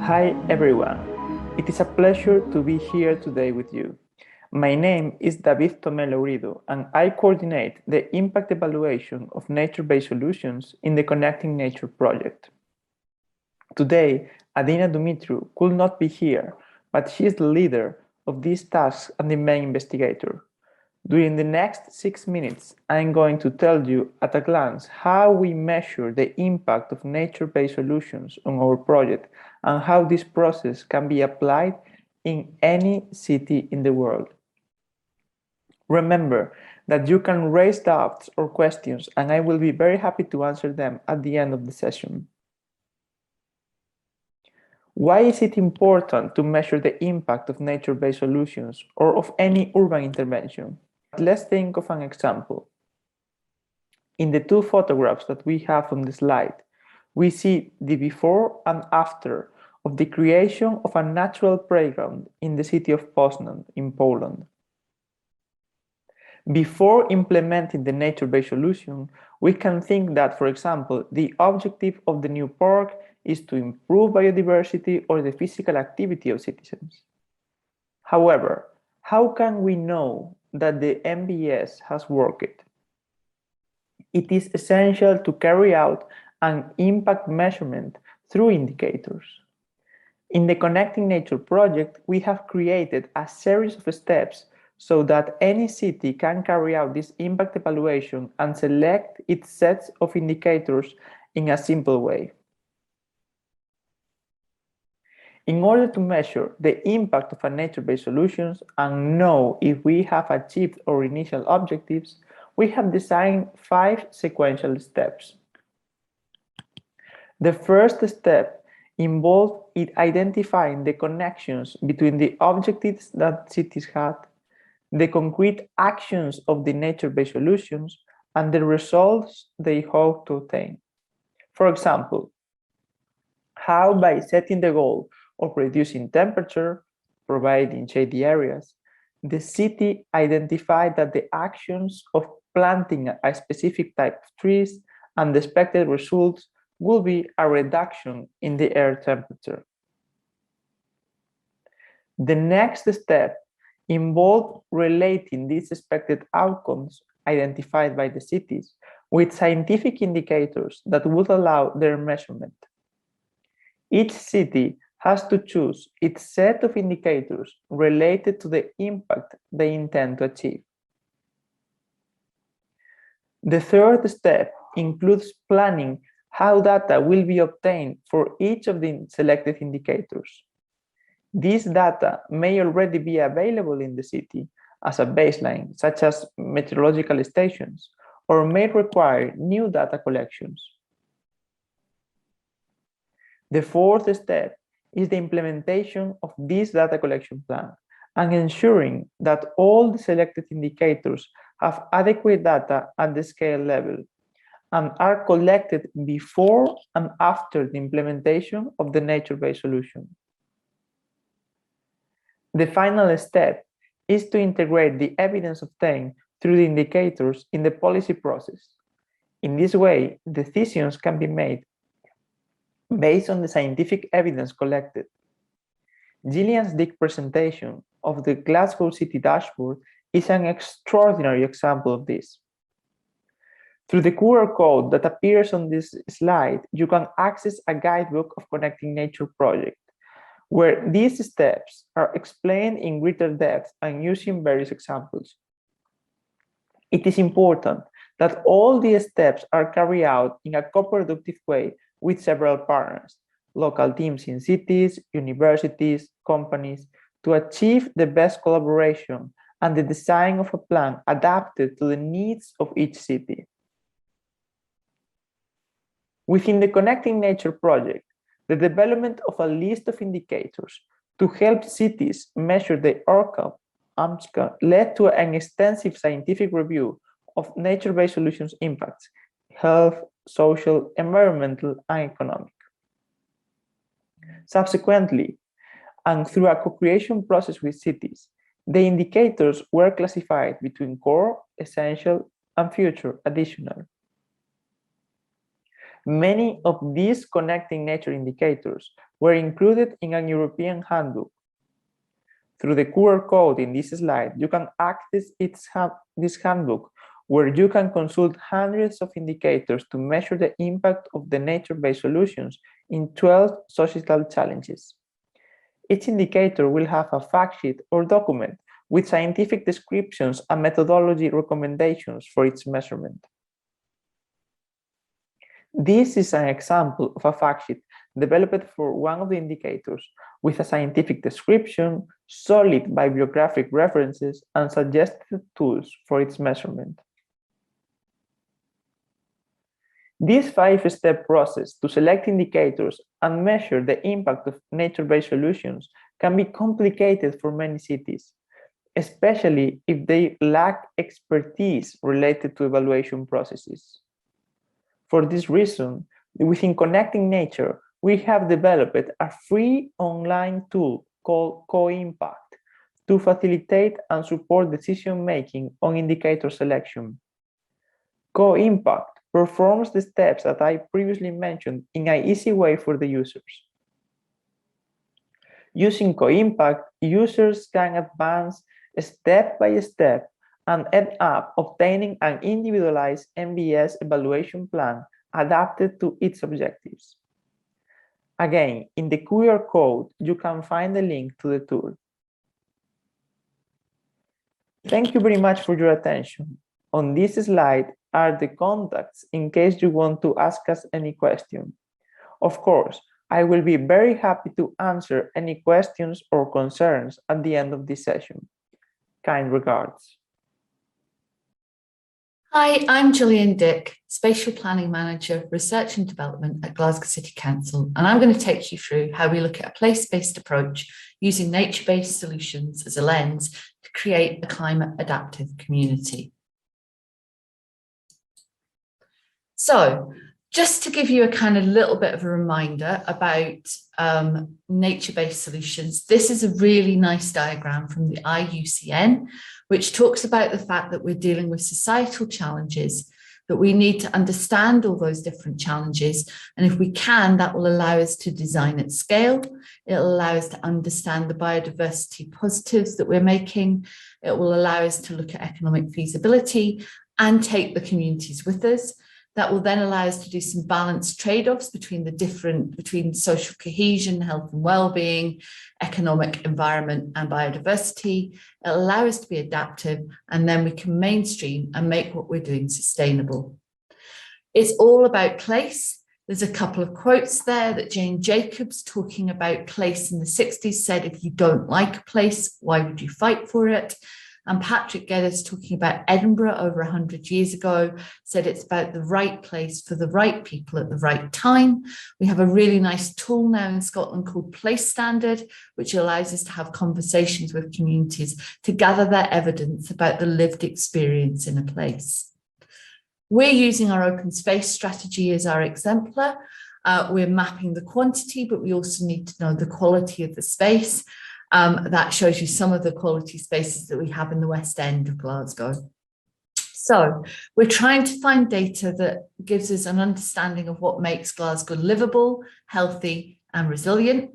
Hi everyone, it is a pleasure to be here today with you. My name is Tomé Lourido and I coordinate the impact evaluation of nature-based solutions in the Connecting Nature project. Today, Adina Dumitru could not be here, but she is the leader of these tasks and the main investigator. During the next 6 minutes, I'm going to tell you at a glance how we measure the impact of nature-based solutions on our project and how this process can be applied in any city in the world. Remember that you can raise doubts or questions, and I will be very happy to answer them at the end of the session. Why is it important to measure the impact of nature-based solutions or of any urban intervention? Let's think of an example. In the two photographs that we have on the slide, we see the before and after of the creation of a natural playground in the city of Poznan in Poland. Before implementing the nature-based solution, we can think that, for example, the objective of the new park is to improve biodiversity or the physical activity of citizens. However, how can we know that the NBS has worked? It is essential to carry out an impact measurement through indicators. In the Connecting Nature project, we have created a series of steps so that any city can carry out this impact evaluation and select its sets of indicators in a simple way. In order to measure the impact of nature-based solutions and know if we have achieved our initial objectives, we have designed 5 sequential steps. The first step involved identifying the connections between the objectives that cities had, the concrete actions of the nature-based solutions, and the results they hope to attain. For example, how by setting the goal of reducing temperature, providing shady areas, the city identified that the actions of planting a specific type of trees and the expected results will be a reduction in the air temperature. The next step involved relating these expected outcomes identified by the cities with scientific indicators that would allow their measurement. Each city has to choose its set of indicators related to the impact they intend to achieve. The third step includes planning how data will be obtained for each of the selected indicators. These data may already be available in the city as a baseline, such as meteorological stations, or may require new data collections. The fourth step is the implementation of this data collection plan and ensuring that all the selected indicators have adequate data at the scale level and are collected before and after the implementation of the nature-based solution. The final step is to integrate the evidence obtained through the indicators in the policy process. In this way, decisions can be made based on the scientific evidence collected. Gillian's DIC presentation of the Glasgow City dashboard is an extraordinary example of this. Through the QR code that appears on this slide, you can access a guidebook of Connecting Nature project, where these steps are explained in greater depth and using various examples. It is important that all these steps are carried out in a co-productive way with several partners, local teams in cities, universities, companies, to achieve the best collaboration and the design of a plan adapted to the needs of each city. Within the Connecting Nature project, the development of a list of indicators to help cities measure the outcome led to an extensive scientific review of nature-based solutions impacts, health, social, environmental, and economic. Subsequently, and through a co-creation process with cities, the indicators were classified between core, essential, and future additional. Many of these connecting nature indicators were included in a European handbook. Through the QR code in this slide, you can access this handbook, where you can consult hundreds of indicators to measure the impact of the nature-based solutions in 12 societal challenges. Each indicator will have a fact sheet or document with scientific descriptions and methodology recommendations for its measurement. This is an example of a fact sheet developed for one of the indicators with a scientific description, solid bibliographic references, and suggested tools for its measurement. This 5-step process to select indicators and measure the impact of nature-based solutions can be complicated for many cities, especially if they lack expertise related to evaluation processes. For this reason, within Connecting Nature, we have developed a free online tool called Co-Impact to facilitate and support decision-making on indicator selection. Co-Impact performs the steps that I previously mentioned in an easy way for the users. Using Co-Impact, users can advance step by step and end up obtaining an individualized NBS evaluation plan adapted to its objectives. Again, in the QR code, you can find the link to the tool. Thank you very much for your attention. On this slide are the contacts in case you want to ask us any question. Of course, I will be very happy to answer any questions or concerns at the end of this session. Kind regards. Hi, I'm Gillian Dick, Spatial Planning Manager, Research and Development at Glasgow City Council, and I'm going to take you through how we look at a place-based approach using nature-based solutions as a lens to create a climate-adaptive community. So, just to give you a kind of little bit of a reminder about nature-based solutions, this is a really nice diagram from the IUCN, which talks about the fact that we're dealing with societal challenges, that we need to understand all those different challenges. And if we can, that will allow us to design at scale. It'll allow us to understand the biodiversity positives that we're making. It will allow us to look at economic feasibility and take the communities with us. That will then allow us to do some balanced trade-offs between social cohesion, health and well-being, economic, environment and biodiversity. It'll allow us to be adaptive, and then we can mainstream and make what we're doing sustainable. It's all about place. There's a couple of quotes there that Jane Jacobs, talking about place in the 60s, said, if you don't like a place, why would you fight for it? And Patrick Geddes, talking about Edinburgh over 100 years ago, said it's about the right place for the right people at the right time. We have a really nice tool now in Scotland called Place Standard, which allows us to have conversations with communities to gather their evidence about the lived experience in a place. We're using our open space strategy as our exemplar. We're mapping the quantity, but we also need to know the quality of the space. That shows you some of the quality spaces that we have in the West End of Glasgow. So we're trying to find data that gives us an understanding of what makes Glasgow livable, healthy and resilient.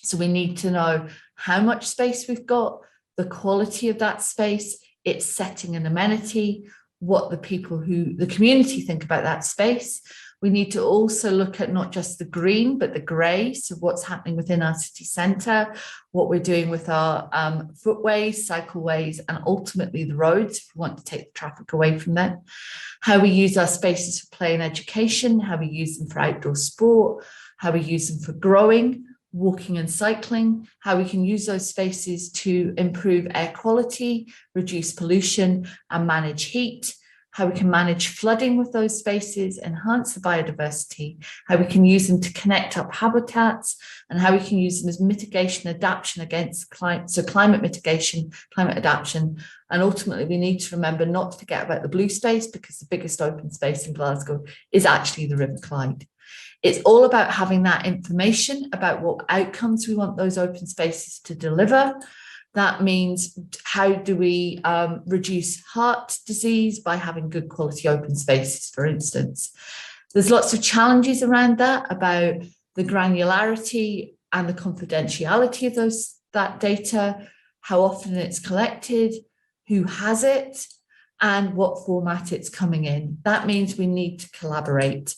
So we need to know how much space we've got, the quality of that space, its setting and amenity, what the community think about that space. We need to also look at not just the green, but the grey. So what's happening within our city centre, what we're doing with our footways, cycleways, and ultimately the roads, if we want to take the traffic away from them. How we use our spaces for play and education, how we use them for outdoor sport, how we use them for growing, walking and cycling, how we can use those spaces to improve air quality, reduce pollution, and manage heat. How we can manage flooding with those spaces, enhance the biodiversity, how we can use them to connect up habitats, and how we can use them as mitigation, adaptation against climate mitigation, climate adaptation. And ultimately, we need to remember not to forget about the blue space, because the biggest open space in Glasgow is actually the River Clyde. It's all about having that information about what outcomes we want those open spaces to deliver. That means, how do we reduce heart disease by having good quality open spaces, for instance? There's lots of challenges around that about the granularity and the confidentiality of that data, how often it's collected, who has it, and what format it's coming in. That means we need to collaborate.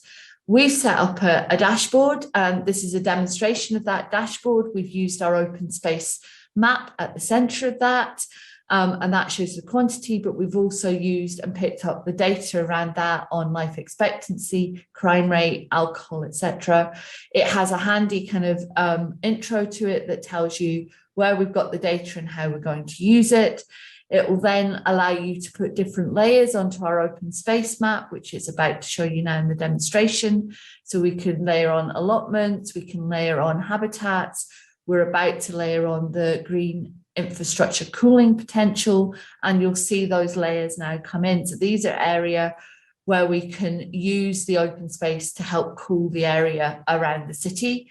We've set up a dashboard, and this is a demonstration of that dashboard. We've used our open space map at the centre of that, and that shows the quantity, but we've also used and picked up the data around that on life expectancy, crime rate, alcohol, etc. It has a handy kind of intro to it that tells you where we've got the data and how we're going to use it. It will then allow you to put different layers onto our open space map, which is about to show you now in the demonstration. So we can layer on allotments, we can layer on habitats. We're about to layer on the green infrastructure cooling potential, and you'll see those layers now come in. So these are area where we can use the open space to help cool the area around the city.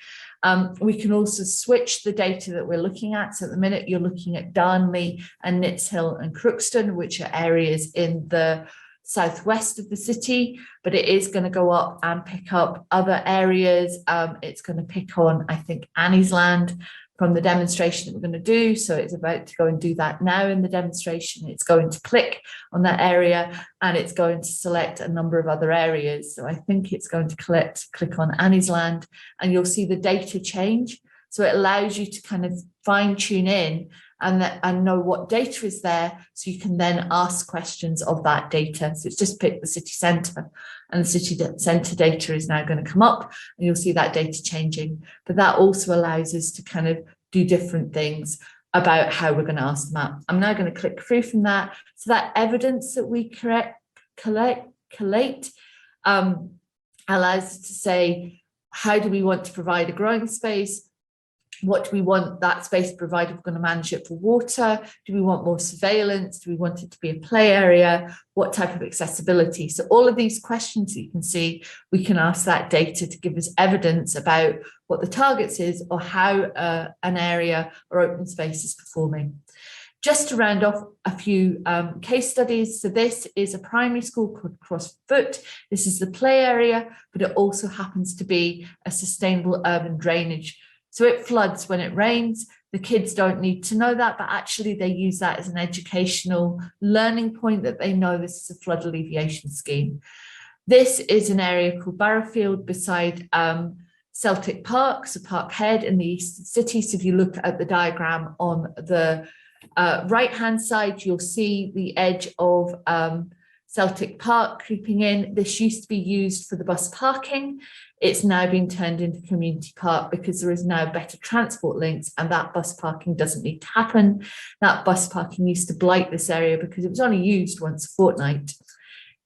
We can also switch the data that we're looking at. So at the minute you're looking at Darnley and Nitshill and Crookston, which are areas in the southwest of the city, but it is going to go up and pick up other areas. It's going to pick on, I think, Annie's Land from the demonstration that we're going to do. So it's about to go and do that now in the demonstration. It's going to click on that area and it's going to select a number of other areas. So I think it's going to click on Annie's Land, and you'll see the data change. So it allows you to kind of fine tune in and know what data is there, so you can then ask questions of that data. So it's just picked the city centre, and the city centre data is now going to come up, and you'll see that data changing. But that also allows us to kind of do different things about how we're going to ask the map. I'm now going to click through from that. So that evidence that we collate allows us to say, how do we want to provide a growing space? What do we want that space to provide if we're going to manage it for water? Do we want more surveillance? Do we want it to be a play area? What type of accessibility? So all of these questions that you can see, we can ask that data to give us evidence about what the targets is or how an area or open space is performing. Just to round off a few case studies. So this is a primary school called Crossfoot. This is the play area, but it also happens to be a sustainable urban drainage. So it floods when it rains. The kids don't need to know that, but actually they use that as an educational learning point, that they know this is a flood alleviation scheme. This is an area called Barrowfield beside Celtic Park, so Parkhead in the east of the city. So if you look at the diagram on the right-hand side, you'll see the edge of Celtic Park creeping in. This used to be used for the bus parking. It's now been turned into community park because there is now better transport links, and that bus parking doesn't need to happen. That bus parking used to blight this area because it was only used once a fortnight.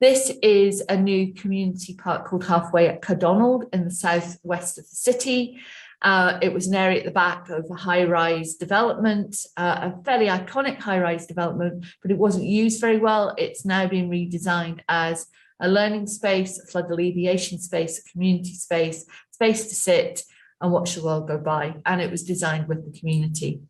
This is a new community park called Halfway at Cardonald in the southwest of the city. It was an area at the back of a high-rise development, a fairly iconic high-rise development, but it wasn't used very well. It's now been redesigned as a learning space, a flood alleviation space, a community space, space to sit and watch the world go by. And it was designed with the community.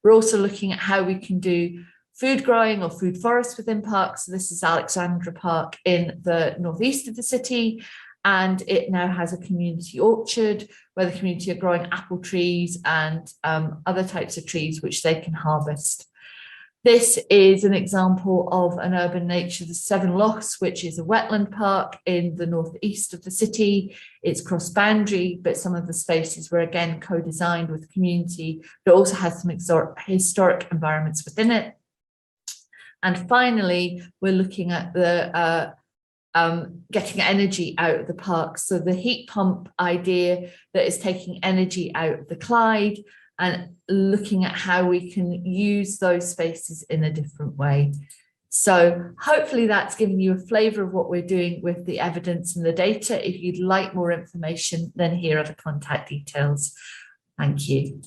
We're also looking at how we can do food growing or food forests within parks. So this is Alexandra Park in the northeast of the city. And it now has a community orchard where the community are growing apple trees and other types of trees which they can harvest. This is an example of an UrbanNature, the Seven Lochs, which is a wetland park in the northeast of the city. It's cross-boundary, but some of the spaces were again co-designed with the community. It also has some historic environments within it. And finally, we're looking at the getting energy out of the park. So the heat pump idea that is taking energy out of the Clyde and looking at how we can use those spaces in a different way. So hopefully that's given you a flavour of what we're doing with the evidence and the data. If you'd like more information, then here are the contact details. Thank you.